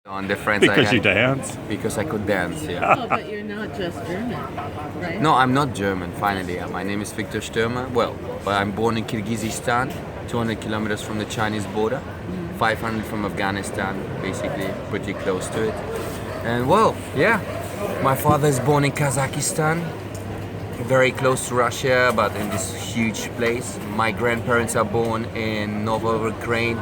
On the friends I Because had. you dance? Because I could dance, yeah. Oh, but you're not just German, right? No, I'm not German, finally. My name is Viktor Sturmer. Well, but I'm born in Kyrgyzstan, 200 kilometers from the Chinese border, 500 from Afghanistan, basically pretty close to it. And well, yeah, my father is born in Kazakhstan, very close to Russia, but in this huge place. My grandparents are born in Northern Ukraine,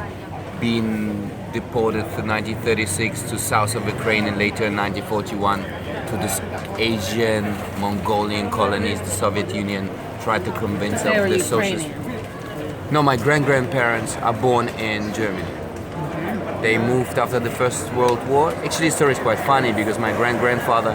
being deported for 1936 to south of Ukraine and later in 1941 to this Asian Mongolian colonies. The Soviet Union tried to convince They of were the socialist. Ukrainian. No, my grandparents are born in Germany. They moved after the First World War. Actually, the story is quite funny because my grandfather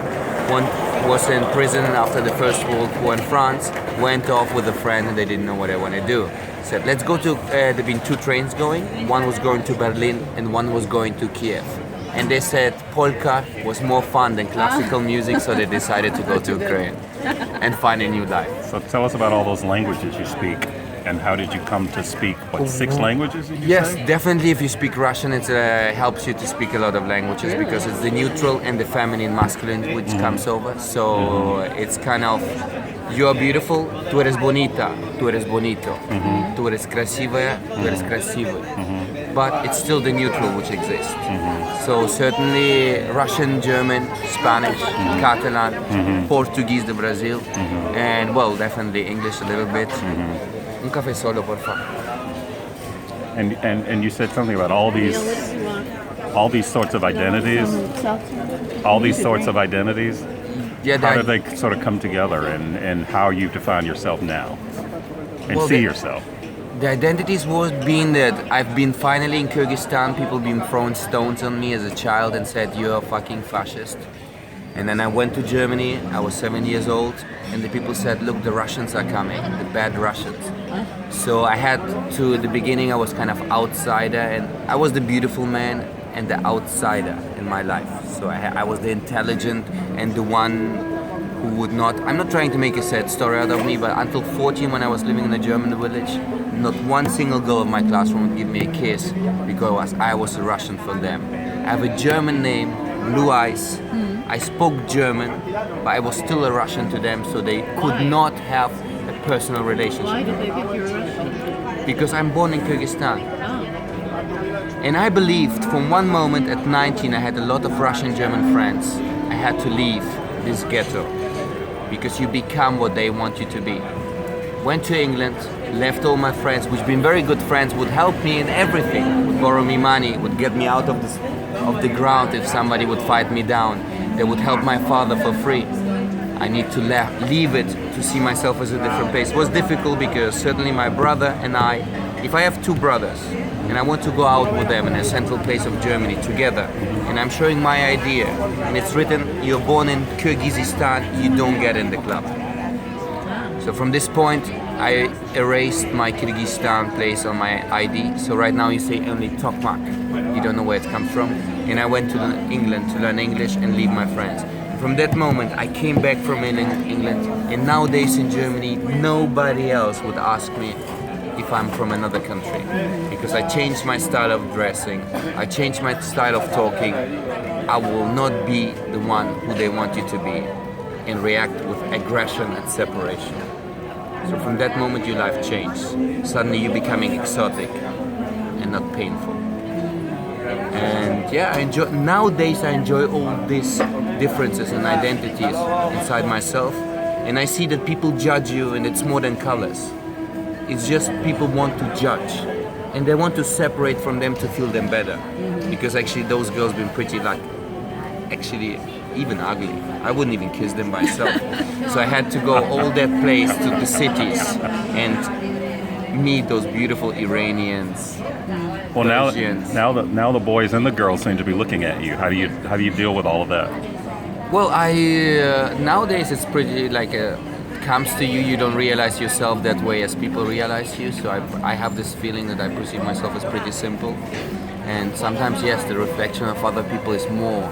was in prison after the First World War in France, went off with a friend and they didn't know what they want to do. Said, let's go to, there've been two trains going. One was going to Berlin and one was going to Kiev. And they said polka was more fun than classical music, so they decided to go to Ukraine and find a new life. So tell us about all those languages you speak, and how did you come to speak, what, 6 languages did you Yes, say? definitely. If you speak Russian, it helps you to speak a lot of languages because it's the neutral and the feminine masculine which comes over. So it's kind of, you are beautiful, tú eres bonita, tú eres bonito, tú eres красивая, tú eres красивый. But it's still the neutral which exists. So certainly Russian, German, Spanish, Catalan, Portuguese de Brazil, and well, definitely English a little bit. Un café solo, por favor. And you said something about all Neil, what did you want? these sorts of identities, all these sorts of identities. Yeah, How did they sort of come together, and how you define yourself now and Well, see they- yourself? the identities was being that I've been finally in Kyrgyzstan, people been throwing stones on me as a child and said, you're a fucking fascist. And then I went to Germany, I was 7 years old, and the people said, look, the Russians are coming, the bad Russians. So I had to, at the beginning I was kind of outsider, and I was the beautiful man and the outsider in my life. So I was the intelligent and the one who would not, I'm not trying to make a sad story out of me, but until 14 when I was living in a German village, not one single girl in my classroom would give me a kiss because I was a Russian for them. I have a German name, blue eyes. I spoke German, but I was still a Russian to them, so they could Why? not have a personal relationship. Why did they think you were Russian? Because I'm born in Kyrgyzstan. Oh. And I believed from one moment at 19 I had a lot of Russian German friends. I had to leave this ghetto because you become what they want you to be. Went to England, left all my friends, which been very good friends, would help me in everything, would borrow me money, would get me out of the ground if somebody would fight me down. They would help my father for free. I need to leave it to see myself as a different place. It was difficult because certainly my brother and I, if I have two brothers and I want to go out with them in a central place of Germany together and I'm showing my idea and it's written, you're born in Kyrgyzstan, you don't get in the club. So from this point, I erased my Kyrgyzstan place on my ID. So right now you say only Tokmak. You don't know where it comes from. And I went to England to learn English and leave my friends. From that moment, I came back from England. And nowadays in Germany, nobody else would ask me if I'm from another country. Because I changed my style of dressing. I changed my style of talking. I will not be the one who they want you to be and react with aggression and separation. So from that moment your life changed. Suddenly you're becoming exotic and not painful. And yeah, nowadays I enjoy all these differences and identities inside myself. And I see that people judge you and it's more than colors. It's just people want to judge. And they want to separate from them to feel them better. Because actually those girls been pretty actually even ugly. I wouldn't even kiss them myself. So I had to go all that place to the cities and meet those beautiful Iranians. Well, Persians. now the boys and the girls seem to be looking at you. How do you deal with all of that? Well, nowadays it's pretty comes to you, you don't realize yourself that way as people realize you. So I have this feeling that I perceive myself as pretty simple. And sometimes, yes, the reflection of other people is more.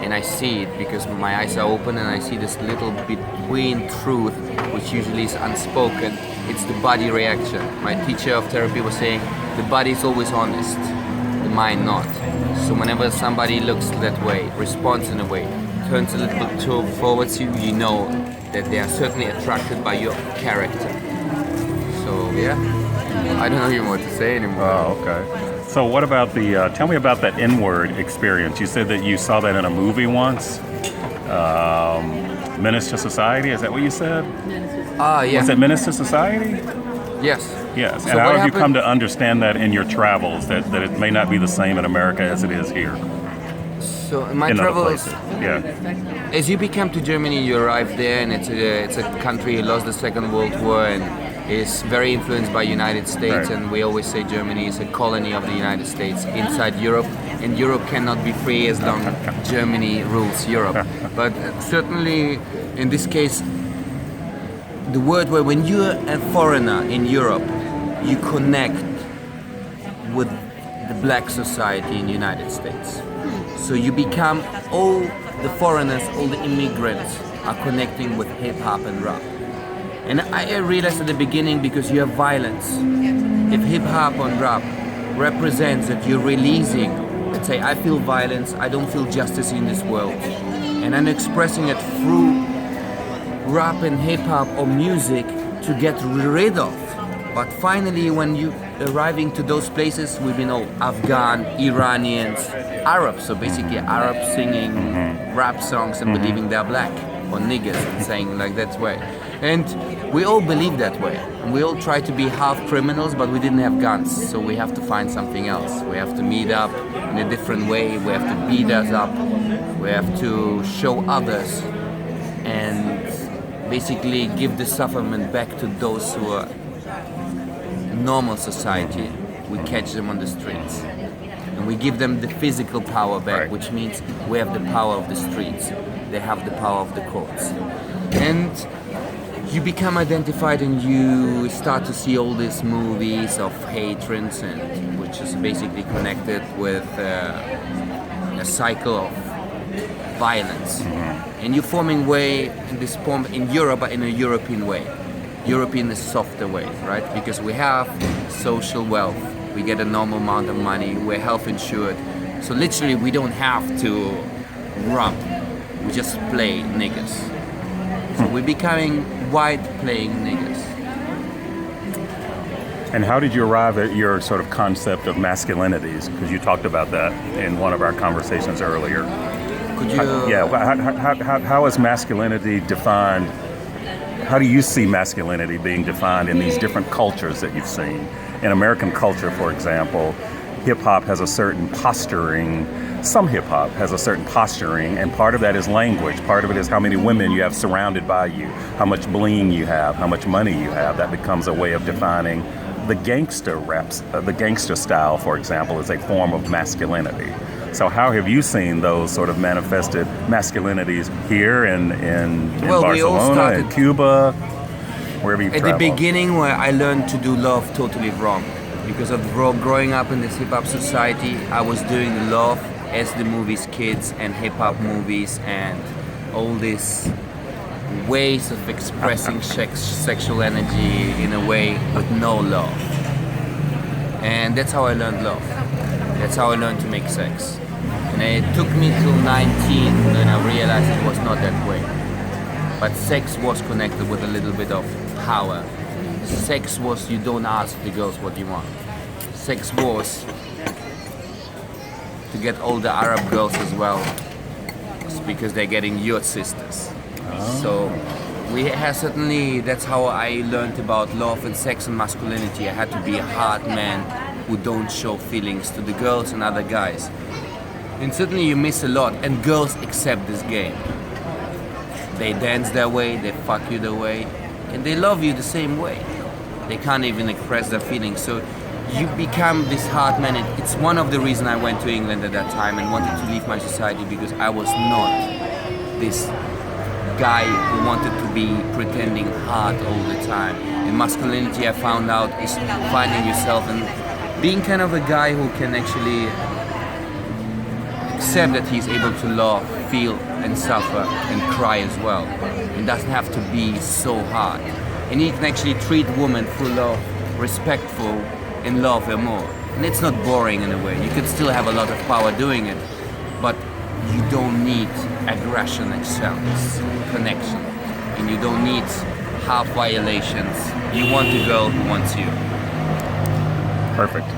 And I see it because my eyes are open and I see this little between truth, which usually is unspoken. It's the body reaction. My teacher of therapy was saying the body is always honest, the mind not. So whenever somebody looks that way, responds in a way, turns a little bit towards you, you know that they are certainly attracted by your character. So yeah, I don't know even what to say anymore. Oh, okay. So what about the, tell me about that N-word experience. You said that you saw that in a movie once. Menace to Society, is that what you said? Yeah. Was it Menace to Society? Yes. Yes. So And how what have you come happened- to understand that in your travels, that it may not be the same in America as it is here? So in my In other travels, places. Yeah. as you become to Germany, you arrive there, and it's a country who lost the Second World War and is very influenced by United States. Right. And we always say Germany is a colony of the United States inside Europe, and Europe cannot be free as long as Germany rules Europe. But certainly, in this case, the word where when you're a foreigner in Europe, you connect with the black society in the United States. So you become, all the foreigners, all the immigrants are connecting with hip hop and rap. And I realized at the beginning, because you have violence, if hip hop and rap represents that you're releasing, let's say I feel violence, I don't feel justice in this world, and I'm expressing it through rap and hip hop or music to get rid of. But finally, when you arriving to those places, we've been all Afghan, Iranians, Arabs, so basically Arabs singing rap songs and believing they're black, or niggas and saying like that way. And we all believe that way. And we all try to be half criminals, but we didn't have guns, so we have to find something else. We have to meet up in a different way, we have to beat us up, we have to show others, and basically give the sufferment back to those who are normal society. We catch them on the streets and we give them the physical power back, Right. which means we have the power of the streets, they have the power of the courts, and you become identified and you start to see all these movies of hatreds, and which is basically connected with a cycle of violence. And you're forming way in this form in Europe, but in a European way. European is softer way, right? Because we have social wealth, we get a normal amount of money, we're health insured. So literally we don't have to rob, we just play niggas. So we're becoming white playing niggas. And how did you arrive at your sort of concept of masculinities? Because you talked about that in one of our conversations earlier. Could you? Yeah, how is masculinity defined? How do you see masculinity being defined in these different cultures that you've seen? In American culture, for example, hip-hop has a certain posturing. Some hip-hop has a certain posturing, and part of that is language. Part of it is how many women you have surrounded by you, how much bling you have, how much money you have. That becomes a way of defining the gangster raps. The gangster style, for example, is a form of masculinity. So how have you seen those sort of manifested masculinities here in Well, we all Barcelona started- and Cuba, wherever you've At the traveled? beginning, where I learned to do love totally wrong, because of growing up in this hip hop society, I was doing love as the movies kids and hip hop movies and all these ways of expressing sexual energy in a way with no love. And that's how I learned love. That's how I learned to make sex. And it took me till 19 when I realized it was not that way. But sex was connected with a little bit of power. Sex was, you don't ask the girls what you want. Sex was to get all the Arab girls as well, because they're getting your sisters. So we have certainly, that's how I learned about love and sex and masculinity. I had to be a hard man who don't show feelings to the girls and other guys. And certainly you miss a lot, and girls accept this game. They dance their way, they fuck you their way, and they love you the same way. They can't even express their feelings. So you become this hard man. It's one of the reasons I went to England at that time and wanted to leave my society, because I was not this guy who wanted to be pretending hard all the time. And masculinity, I found out, is finding yourself and being kind of a guy who can actually accept that he's able to love, feel and suffer and cry as well. It doesn't have to be so hard. And he can actually treat women full of respectful and love her more. And it's not boring in a way. You could still have a lot of power doing it, but you don't need aggression excels, connection, and you don't need half violations. You want a girl who wants you. Perfect.